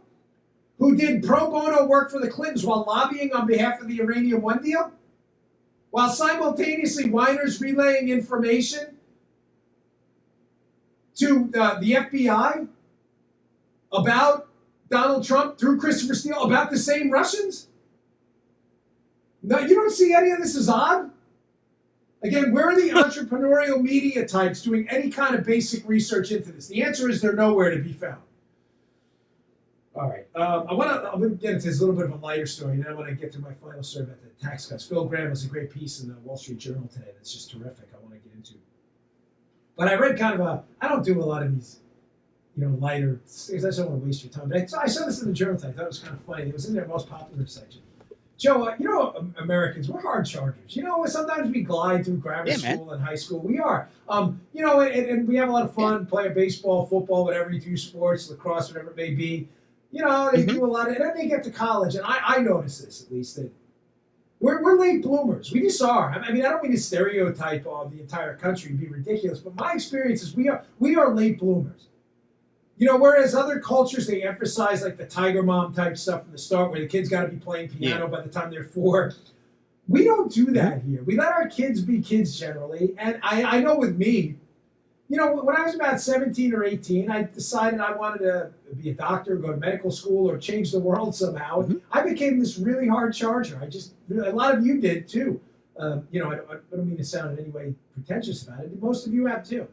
who did pro bono work for the Clintons while lobbying on behalf of the Uranium One deal? While simultaneously Weiner's relaying information to the FBI about Donald Trump through Christopher Steele about the same Russians? No, you don't see any of this as odd? Again, where are the entrepreneurial media types doing any kind of basic research into this? The answer is they're nowhere to be found. All right. I'm going to get into this little bit of a lighter story, and then I want to get to my final story about the tax cuts. Phil Graham has a great piece in the Wall Street Journal today that's just terrific. I want to get into. But I read kind of I don't do a lot of these, lighter things. I just don't want to waste your time. But I saw this in the Journal today. I thought it was kind of funny. It was in their most popular section. Joe, Americans, we're hard chargers. Sometimes we glide through grammar school and high school. We are. And we have a lot of fun playing baseball, football, whatever you do, sports, lacrosse, whatever it may be. They do a lot of, and then they get to college, and I notice this at least, that we're late bloomers. We just are. I mean, I don't mean to stereotype of the entire country and be ridiculous, but my experience is we are late bloomers. Whereas other cultures, they emphasize like the Tiger Mom type stuff from the start, where the kid's got to be playing piano by the time they're 4. We don't do that here. We let our kids be kids generally, and I know with me, when I was about 17 or 18, I decided I wanted to be a doctor, go to medical school, or change the world somehow. Mm-hmm. I became this really hard charger. A lot of you did too. I don't mean to sound in any way pretentious about it. Most of you have too.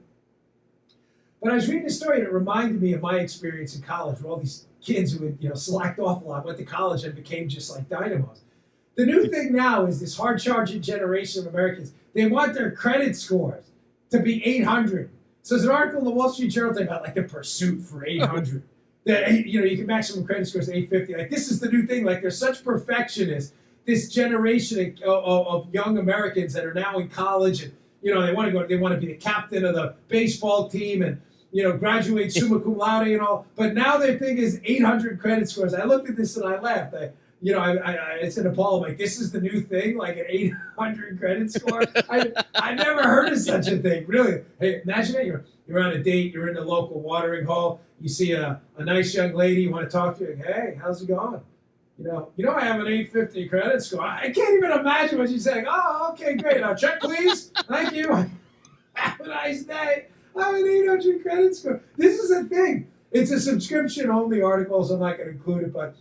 But I was reading a story and it reminded me of my experience in college, where all these kids who had, slacked off a lot, went to college and became just like dynamos. The new thing now is this hard charging generation of Americans. They want their credit scores to be 800. So there's an article in the Wall Street Journal about like the pursuit for 800. That you can maximum credit scores to 850. Like this is the new thing. Like they're such perfectionists. This generation of young Americans that are now in college, and they want to be the captain of the baseball team, and graduate summa cum laude and all. But now their thing is 800 credit scores. I looked at this and I laughed. I said to Paul, like, this is the new thing, like an 800 credit score. I never heard of such a thing, really. Hey, imagine it. You're on a date. You're in the local watering hole. You see a nice young lady. You want to talk to her. Hey, how's it going? I have an 850 credit score. I can't even imagine what she's saying. Oh, okay, great. Now check, please. Thank you. Have a nice day. I have an 800 credit score. This is a thing. It's a subscription-only article, so I'm not going to include it,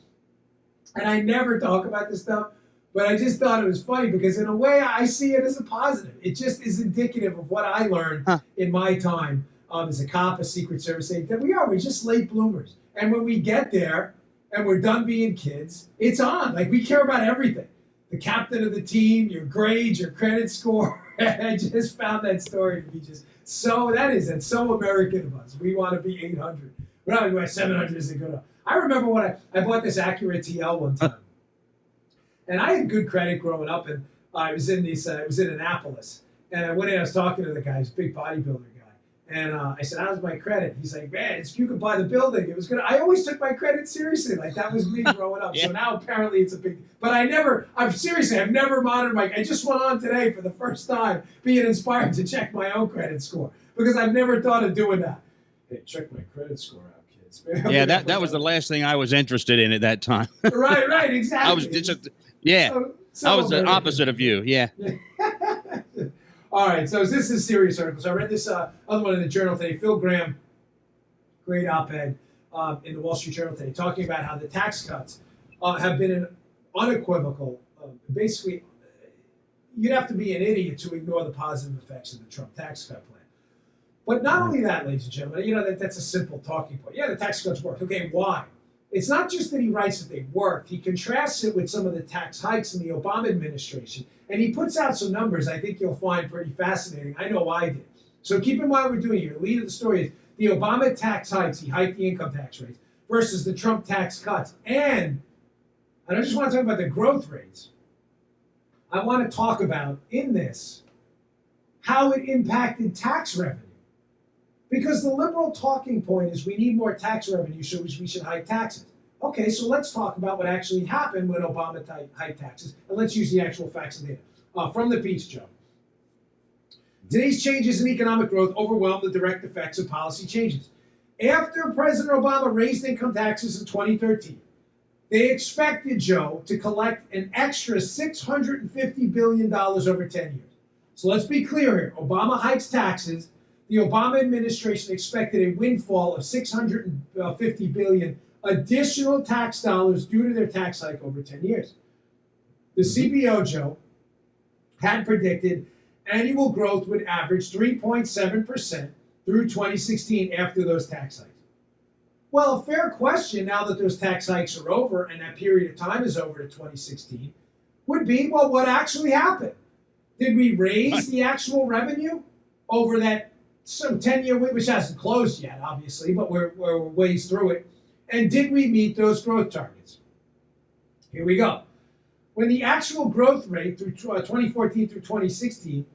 and I never talk about this stuff, but I just thought it was funny because in a way I see it as a positive. It just is indicative of what I learned in my time as a cop, a Secret Service agent, that we're just late bloomers. And when we get there and we're done being kids, it's on. Like we care about everything. The captain of the team, your grades, your credit score. I just found that story to be just that's so American of us. We want to be 800. We're not like 700 isn't good enough. I remember when I bought this Acura TL one time, and I had good credit growing up, and I was in Annapolis, and I went in, I was talking to the guy, he's a big bodybuilder guy, and I said, how's my credit? He's like, man, you could buy the building. It was good. I always took my credit seriously, like that was me growing up. So now apparently it's a big, but I've never monitored I just went on today for the first time, being inspired to check my own credit score, because I've never thought of doing that. Hey, check my credit score out. Yeah, that was the last thing I was interested in at that time. Right, exactly. I was I was the opposite of you. Yeah. All right, so this is a serious article. So I read this other one in the Journal today. Phil Graham, great op-ed in the Wall Street Journal today, talking about how the tax cuts have been an unequivocal. Basically, you'd have to be an idiot to ignore the positive effects of the Trump tax cut plan. But not only that, ladies and gentlemen, that's a simple talking point. Yeah, the tax cuts worked. Okay, why? It's not just that he writes that they worked. He contrasts it with some of the tax hikes in the Obama administration. And he puts out some numbers I think you'll find pretty fascinating. I know I did. So keep in mind what we're doing here. The lead of the story is the Obama tax hikes. He hiked the income tax rates versus the Trump tax cuts. And I just want to talk about the growth rates. I want to talk about, in this, how it impacted tax revenue. Because the liberal talking point is we need more tax revenue, so we should hike taxes. Okay, so let's talk about what actually happened when Obama hiked taxes, and let's use the actual facts and data. From the piece, Joe. Today's changes in economic growth overwhelm the direct effects of policy changes. After President Obama raised income taxes in 2013, they expected, Joe, to collect an extra $650 billion over 10 years. So let's be clear here. Obama hikes taxes. The Obama administration expected a windfall of $650 billion additional tax dollars due to their tax hike over 10 years. The CBO, Joe, had predicted annual growth would average 3.7% through 2016 after those tax hikes. Well, a fair question now that those tax hikes are over and that period of time is over to 2016 would be, well, what actually happened? Did we raise the actual revenue over that 10-year, which hasn't closed yet, obviously, but we're ways through it? And did we meet those growth targets? Here we go. When the actual growth rate through 2014 through 2016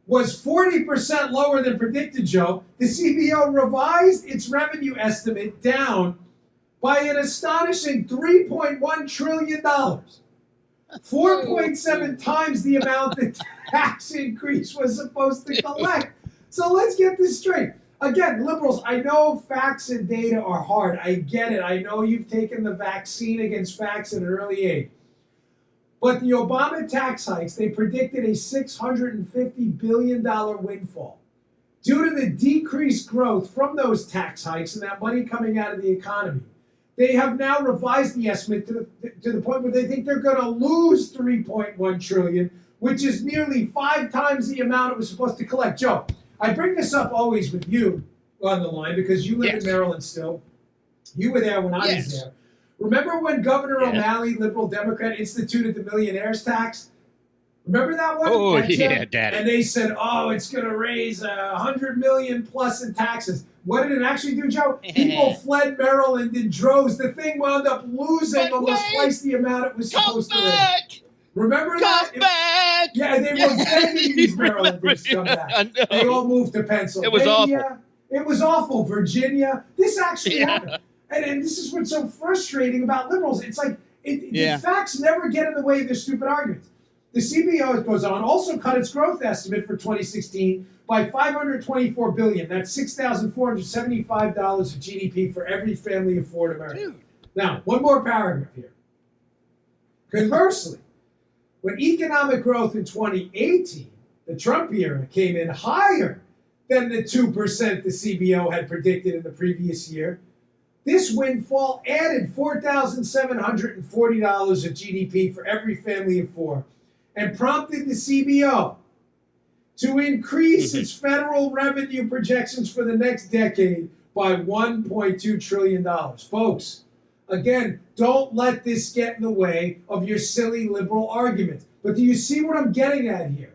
was 40% lower than predicted, Joe, the CBO revised its revenue estimate down by an astonishing $3.1 trillion. 4.7 times the amount the tax increase was supposed to collect. So let's get this straight. Again, liberals, I know facts and data are hard. I get it. I know you've taken the vaccine against facts at an early age. But the Obama tax hikes, they predicted a $650 billion windfall. Due to the decreased growth from those tax hikes and that money coming out of the economy, they have now revised the estimate to the point where they think they're going to lose $3.1 trillion, which is nearly 5 times the amount it was supposed to collect. Joe, I bring this up always with you on the line because you live in Maryland still. You were there when I was there. Remember when Governor O'Malley, liberal Democrat, instituted the millionaire's tax? Remember that one? Oh, yeah, Daddy. And they said, oh, it's going to raise $100 million plus in taxes. What did it actually do, Joe? People fled Maryland in droves. The thing wound up losing almost twice the amount it was supposed to raise. Remember that? Come back! Yeah, they were begging these Marylanders to come back. They all moved to Pennsylvania. It was awful. It was awful. Virginia. This actually happened. And this is what's so frustrating about liberals. It's like the facts never get in the way of their stupid arguments. The CBO, it goes on, also cut its growth estimate for 2016 by $524 billion. That's $6,475 of GDP for every family of 4 in America. Now, one more paragraph here. Conversely, when economic growth in 2018, the Trump era, came in higher than the 2% the CBO had predicted in the previous year, this windfall added $4,740 of GDP for every family of 4 and prompted the CBO to increase its federal revenue projections for the next decade by $1.2 trillion. Folks, again, don't let this get in the way of your silly liberal arguments. But do you see what I'm getting at here?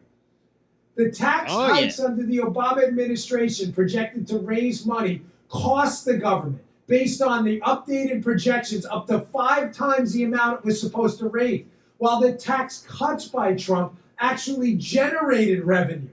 The tax hikes under the Obama administration projected to raise money cost the government, based on the updated projections, up to 5 times the amount it was supposed to raise, while the tax cuts by Trump actually generated revenue.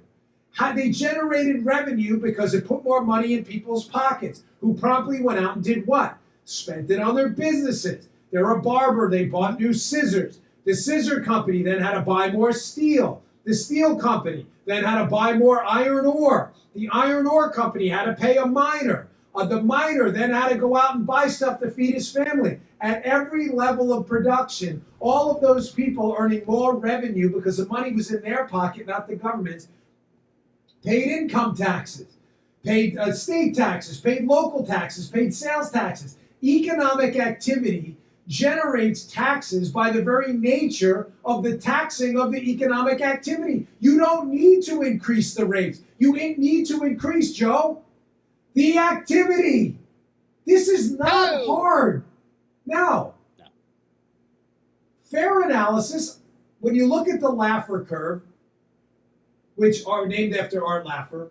They generated revenue because it put more money in people's pockets, who promptly went out and did what? Spent it on their businesses. They're a barber, they bought new scissors. The scissor company then had to buy more steel. The steel company then had to buy more iron ore. The iron ore company had to pay a miner. The miner then had to go out and buy stuff to feed his family. At every level of production, all of those people earning more revenue because the money was in their pocket, not the government's, paid income taxes, paid state taxes, paid local taxes, paid sales taxes. Economic activity generates taxes by the very nature of the taxing of the economic activity. You don't need to increase the rates. You need to increase, Joe, the activity. This is not hard. Now, fair analysis, when you look at the Laffer curve, which are named after Art Laffer,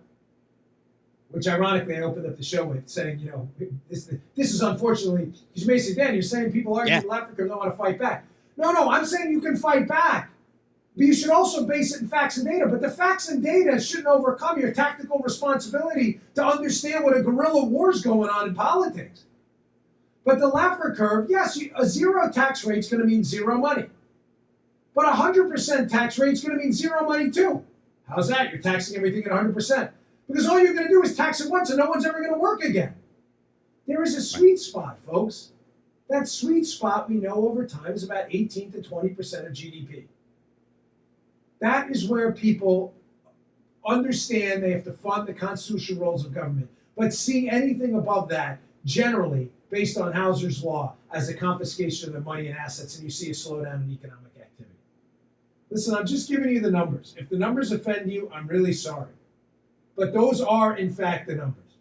which ironically I opened up the show with saying, you know, this is unfortunately, because you may say, Dan, you're saying people argue the Laffer curve don't want to fight back. No, I'm saying you can fight back. But you should also base it in facts and data. But the facts and data shouldn't overcome your tactical responsibility to understand what a guerrilla war is going on in politics. But the Laffer curve, yes, a 0 tax rate is going to mean 0 money. But a 100% tax rate is going to mean 0 money too. How's that? You're taxing everything at 100%. Because all you're going to do is tax it once and no one's ever going to work again. There is a sweet spot, folks. That sweet spot we know over time is about 18 to 20% of GDP. That is where people understand they have to fund the constitutional roles of government. But see anything above that, generally, based on Hauser's law, as a confiscation of their money and assets, and you see a slowdown in economic activity. Listen, I'm just giving you the numbers. If the numbers offend you, I'm really sorry. But those are, in fact, the numbers.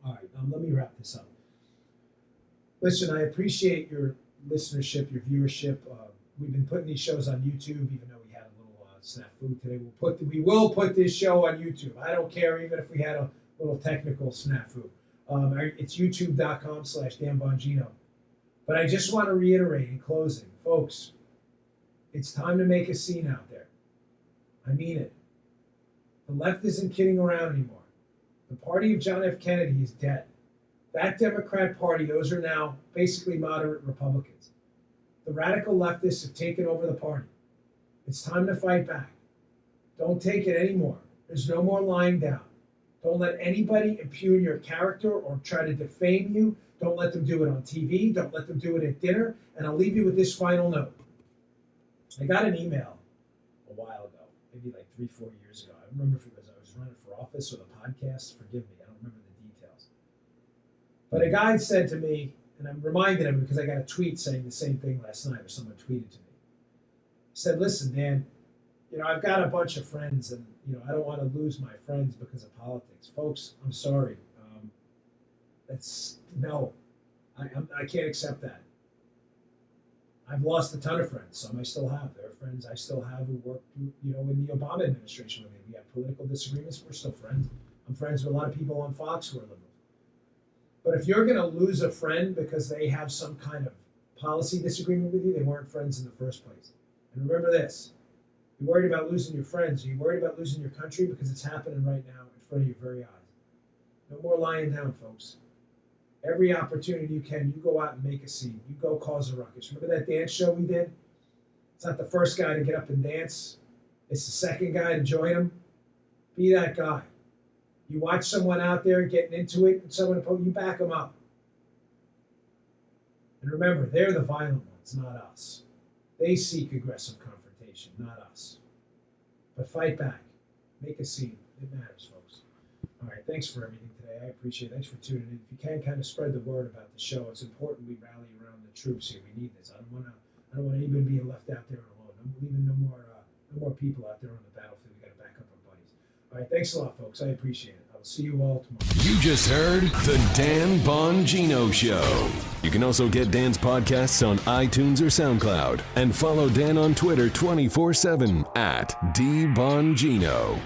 All right, let me wrap this up. Listen, I appreciate your listenership, your viewership. We've been putting these shows on YouTube, even though we had a little snafu today. We will put this show on YouTube. I don't care, even if we had a little technical snafu. It's youtube.com/Dan Bongino. But I just want to reiterate in closing, folks, it's time to make a scene out there. I mean it. The left isn't kidding around anymore. The party of John F. Kennedy is dead. That Democrat Party, those are now basically moderate Republicans. The radical leftists have taken over the party. It's time to fight back. Don't take it anymore. There's no more lying down. Don't let anybody impugn your character or try to defame you. Don't let them do it on TV. Don't let them do it at dinner. And I'll leave you with this final note. I got an email a while ago, maybe like 3-4 years ago. I don't remember if it was I was running for office or the podcast. Forgive me, I don't remember the details. But a guy said to me, and I'm reminded of him because I got a tweet saying the same thing last night, or someone tweeted to me. He said, "Listen, Dan, I've got a bunch of friends, and I don't want to lose my friends because of politics, folks. I'm sorry. I can't accept that. I've lost a ton of friends. Some I still have. There are friends I still have who worked, in the Obama administration with me. We have political disagreements. We're still friends. I'm friends with a lot of people on Fox who are liberal. But if you're going to lose a friend because they have some kind of policy disagreement with you, they weren't friends in the first place. And remember this. You're worried about losing your friends. Are you worried about losing your country? Because it's happening right now in front of your very eyes. No more lying down, folks. Every opportunity you can, you go out and make a scene. You go cause a ruckus. Remember that dance show we did? It's not the first guy to get up and dance. It's the second guy to join him. Be that guy. You watch someone out there getting into it, and someone, you back them up. And remember, they're the violent ones, not us. They seek aggressive confrontation, not us. But fight back. Make a scene. It matters, folks. All right, thanks for everything today. I appreciate it. Thanks for tuning in. If you can, kind of spread the word about the show. It's important we rally around the troops here. We need this. I don't want anybody being left out there alone. I'm leaving no more people out there on the battlefield. We got to back up our buddies. All right, thanks a lot, folks. I appreciate it. I will see you all tomorrow. You just heard the Dan Bongino Show. You can also get Dan's podcasts on iTunes or SoundCloud. And follow Dan on Twitter 24/7 @DBongino.